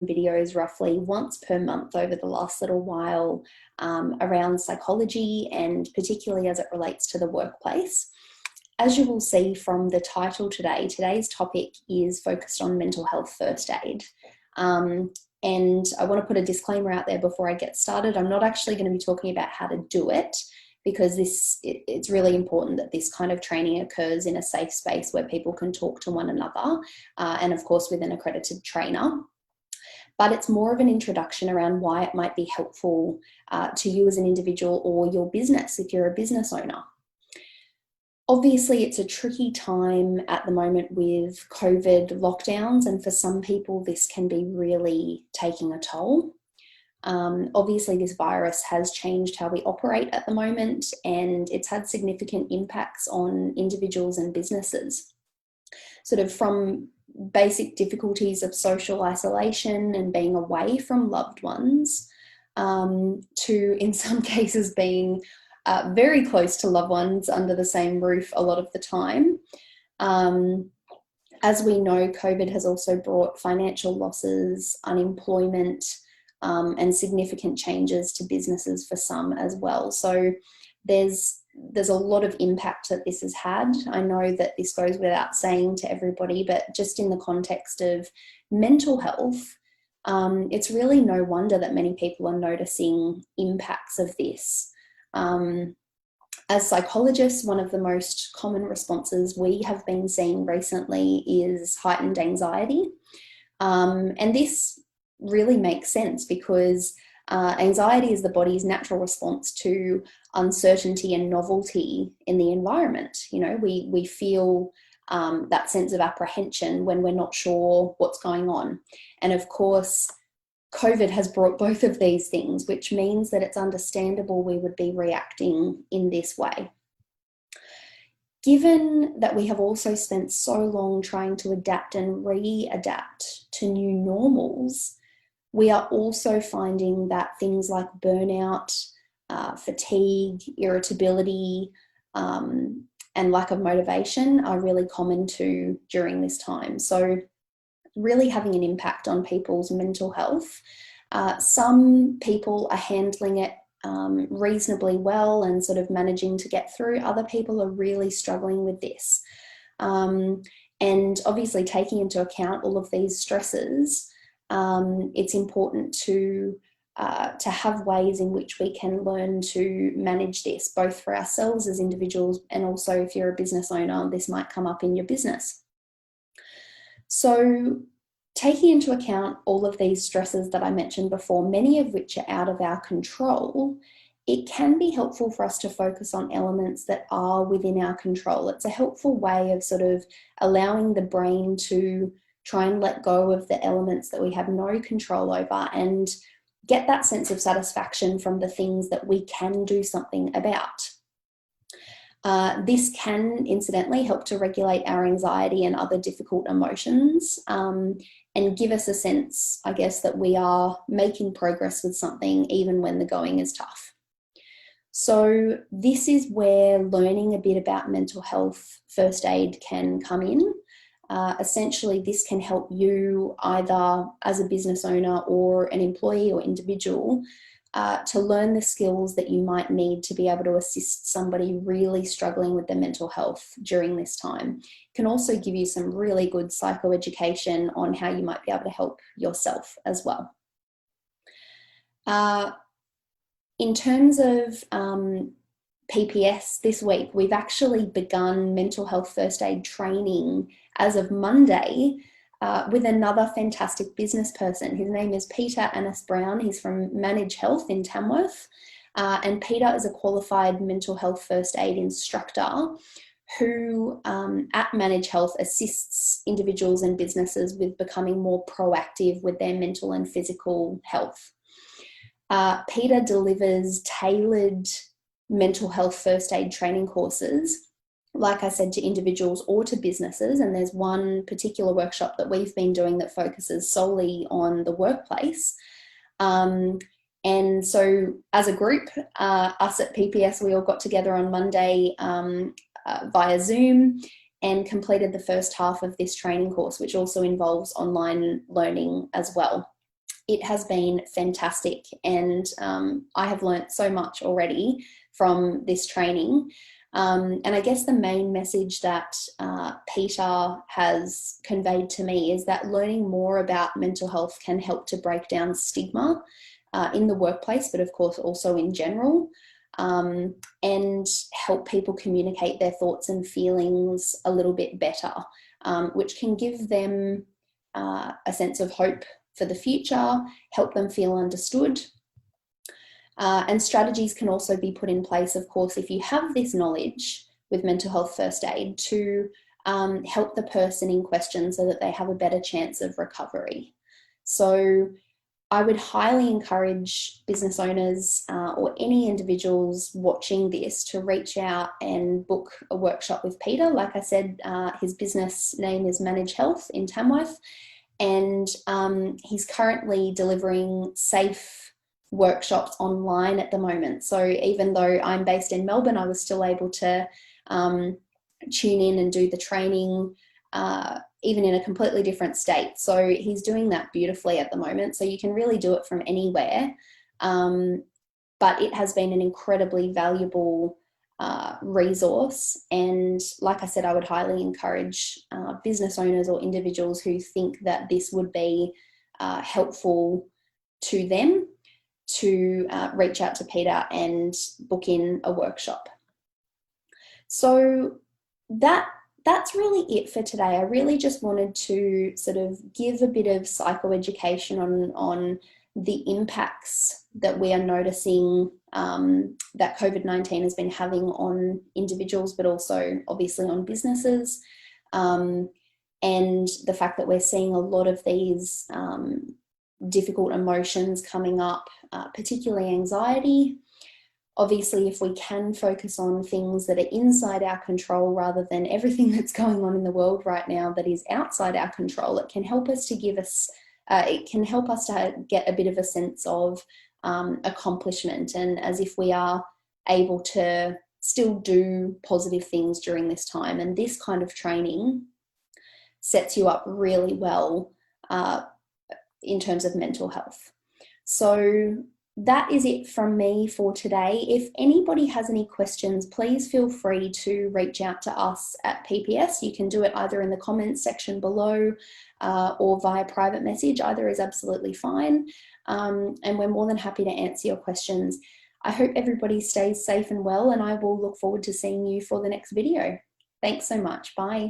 videos roughly once per month over the last little while around psychology, and particularly as it relates to the workplace. As you will see from the title today, today's topic is focused on mental health first aid. And I want to put a disclaimer out there before I get started. I'm not actually going to be talking about how to do it, because it's really important that this kind of training occurs in a safe space where people can talk to one another, and of course with an accredited trainer. But it's more of an introduction around why it might be helpful to you as an individual or your business if you're a business owner. Obviously, it's a tricky time at the moment with COVID lockdowns, and for some people this can be really taking a toll. Obviously, this virus has changed how we operate at the moment, and it's had significant impacts on individuals and businesses. Sort of from basic difficulties of social isolation and being away from loved ones, to in some cases being very close to loved ones under the same roof a lot of the time. As we know, COVID has also brought financial losses, unemployment, and significant changes to businesses for some as well. So there's a lot of impact that this has had. I know that this goes without saying to everybody, but just in the context of mental health, it's really no wonder that many people are noticing impacts of this. As psychologists, one of the most common responses we have been seeing recently is heightened anxiety. And this really makes sense because anxiety is the body's natural response to uncertainty and novelty in the environment. You know, we feel that sense of apprehension when we're not sure what's going on. And of course, COVID has brought both of these things, which means that it's understandable we would be reacting in this way. Given that we have also spent so long trying to adapt and re-adapt to new normals, we are also finding that things like burnout, fatigue, irritability, and lack of motivation are really common too during this time. So really having an impact on people's mental health. Some people are handling it reasonably well and sort of managing to get through. Other people are really struggling with this. And obviously taking into account all of these stresses, it's important to have ways in which we can learn to manage this, both for ourselves as individuals and also if you're a business owner, this might come up in your business. So taking into account all of these stresses that I mentioned before, many of which are out of our control, it can be helpful for us to focus on elements that are within our control. It's a helpful way of sort of allowing the brain to try and let go of the elements that we have no control over and get that sense of satisfaction from the things that we can do something about. This can incidentally help to regulate our anxiety and other difficult emotions, and give us a sense, I guess, that we are making progress with something even when the going is tough. So this is where learning a bit about mental health first aid can come in. Essentially, this can help you either as a business owner or an employee or individual to learn the skills that you might need to be able to assist somebody really struggling with their mental health during this time. It can also give you some really good psychoeducation on how you might be able to help yourself as well. In terms of PPS this week, we've actually begun mental health first aid training as of Monday with another fantastic business person. His name is Peter Annis Brown. He's from Manage Health in Tamworth. And Peter is a qualified mental health first aid instructor who at Manage Health assists individuals and businesses with becoming more proactive with their mental and physical health. Peter delivers tailored mental health first aid training courses, like I said, to individuals or to businesses. And there's one particular workshop that we've been doing that focuses solely on the workplace. And so as a group, us at PPS, we all got together on Monday via Zoom and completed the first half of this training course, which also involves online learning as well. it has been fantastic, and I have learnt so much already from this training. And I guess the main message that Peter has conveyed to me is that learning more about mental health can help to break down stigma in the workplace, but of course also in general, and help people communicate their thoughts and feelings a little bit better, which can give them a sense of hope for the future, help them feel understood. And strategies can also be put in place, of course, if you have this knowledge with mental health first aid, to help the person in question so that they have a better chance of recovery. So I would highly encourage business owners or any individuals watching this to reach out and book a workshop with Peter. Like I said, his business name is Manage Health in Tamworth, and he's currently delivering safe workshops online at the moment. So even though I'm based in Melbourne, I was still able to tune in and do the training even in a completely different state. So he's doing that beautifully at the moment. So you can really do it from anywhere. But it has been an incredibly valuable resource. And like I said, I would highly encourage business owners or individuals who think that this would be helpful to them to reach out to Peter and book in a workshop. So that's really it for today. I really just wanted to sort of give a bit of psychoeducation on the impacts that we are noticing that COVID-19 has been having on individuals, but also obviously on businesses, and the fact that we're seeing a lot of these difficult emotions coming up, particularly anxiety. Obviously, if we can focus on things that are inside our control rather than everything that's going on in the world right now that is outside our control, it can help us to get a bit of a sense of accomplishment, and as if we are able to still do positive things during this time. And this kind of training sets you up really well in terms of mental health. So that is it from me for today. If anybody has any questions, please feel free to reach out to us at PPS. You can do it either in the comments section below or via private message. Either is absolutely fine. And we're more than happy to answer your questions. I hope everybody stays safe and well, and I will look forward to seeing you for the next video. Thanks so much. Bye.